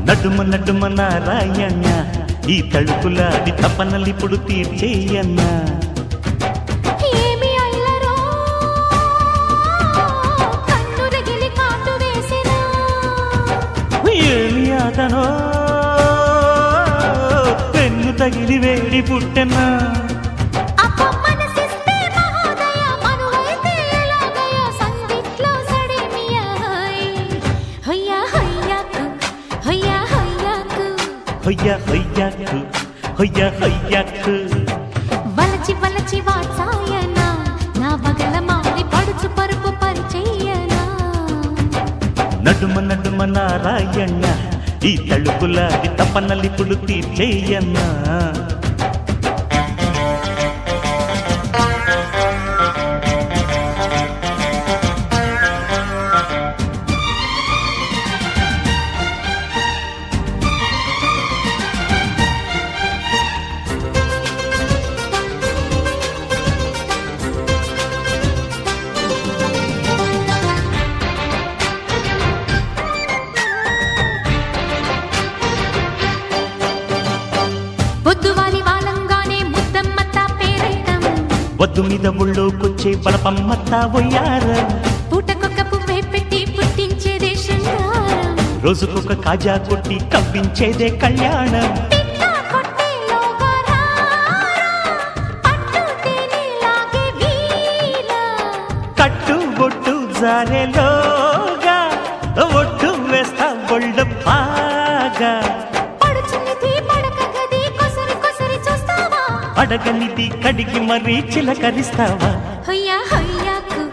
నడుమ నడుమ నారాయణ ఈ తడుపులాడి తపనలిప్పుడు తీర్చేయన్నా ఏమి అల్లరో కన్ను రగిలి కాటు వేసినా ఏమి అతనో పెన్ను తగిలి వేడి పుట్టెనా అప్ప మనసిస్తే మహోదయ మనువైతే ఎలాగయ సందిట్లో సడేమియ హయ్యా హయ్యాకు హయ్యా హయ్యాకు హొయ్య హొయ్యాకు హొయ్య హొయ్యాకు వలచి వలచి వాచాయన నా వగల మారి పడుచు పరుపు పరిచయనా నడుమ నడుమ నారాయణ ఈ తడుపులాడి తపనలిప్పుడు తీర్చేయన్నా బొద్దువాలి వాలంగానే ముద్దమ్మత్త పేరైతం వద్దు మీద ఒళ్ళోకొచ్చే బలపమ్మత్తా వయ్యారం పూటకొక్క పువ్వే పెట్టి పుట్టించేదే శృంగారం రోజుకొక కాజా కొట్టి కవ్వించేదే కళ్యాణం పిట్ట కొట్టేలోగా రారా పట్టు తేనెలాగే వీరా కట్టు బొట్టు జారెలోగా ఒట్టు వేస్తా ఒళ్ళు బాగా పడుచునిది పడక గది కొసరి కొసరి చూస్తావా అడగనిది కడిగి మరీ చిలకరిస్తావా హయ్యా హయ్యాకు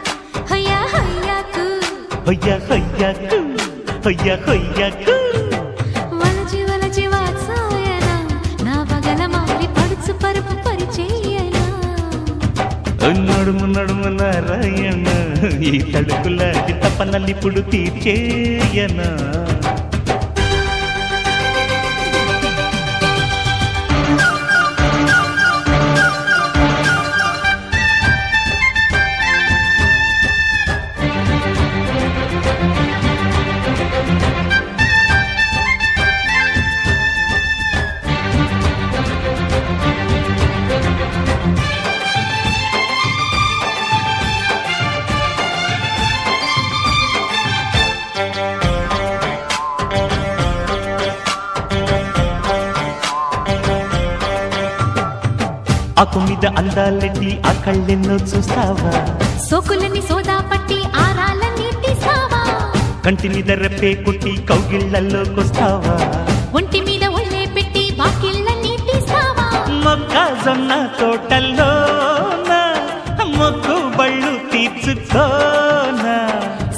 హయ్యా హయ్యాకు హొయ్య హొయ్యాకు హొయ్య హొయ్యాకు వలచి వలచి వాత్సాయన నా వగల మారి పడుచు పరుపు పరిచయనా నడుము నడుము నారాయణ ఈ తడుకులాడి తపనలిప్పుడు తీర్చేయనా ఆకు మీద అందాలెట్టి ఆ కళ్ళెన్నో చూస్తావా సోకులని సోదా పట్టి ఆరాలని తీసావా కంటి మీద రెప్పే కొట్టి కౌగిళ్లలోకొస్తావా ఒంటి మీద ఒళ్ళే పెట్టి వాకిళ్ళని తీసావా మొక్కజొన్న తోటల్లోనా మొక్కు బళ్ళు తీర్చుకోనా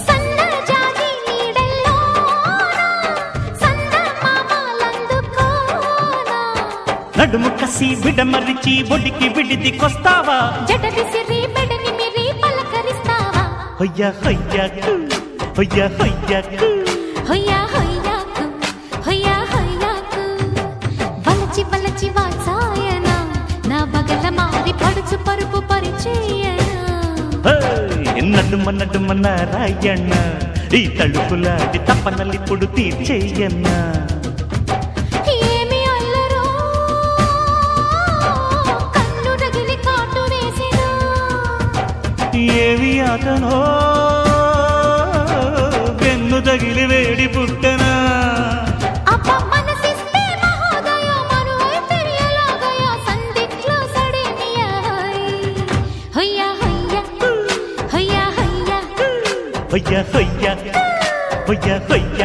సన్నజాజి నీడల్లోనా సందమామలందుకోనా నడుము కసి విడమరిచి ఒడికి విడిదికొస్తావా జడ విసిరి మెడని మిరి పలకరిస్తావా హొయ్య హొయ్యాకు హొయ్య హొయ్యాకు హయ్యా హయ్యాకు హయ్యా హయ్యాకు వలచి వలచి వాచాయన నా వగల మారి పడుచు పరుపు పరిచయనా నడుమ నడుమ నారాయణ ఈ తడుపులాడి తపనలిప్పుడు తీర్చేయన్నా ఏమి అల్లరో కన్ను రగిలి కాటు వేసినా ఏమి అతనో వెన్ను తగిలి వేడి పుట్టనా అప్ప మనసిస్తే మహోదయ మనువైతే ఎలాగయ సందిట్లో సడేమియ హయ్యా హయ్యా హయ్యా హయ్యా హొయ్య హొయ్య హొయ్య హొయ్య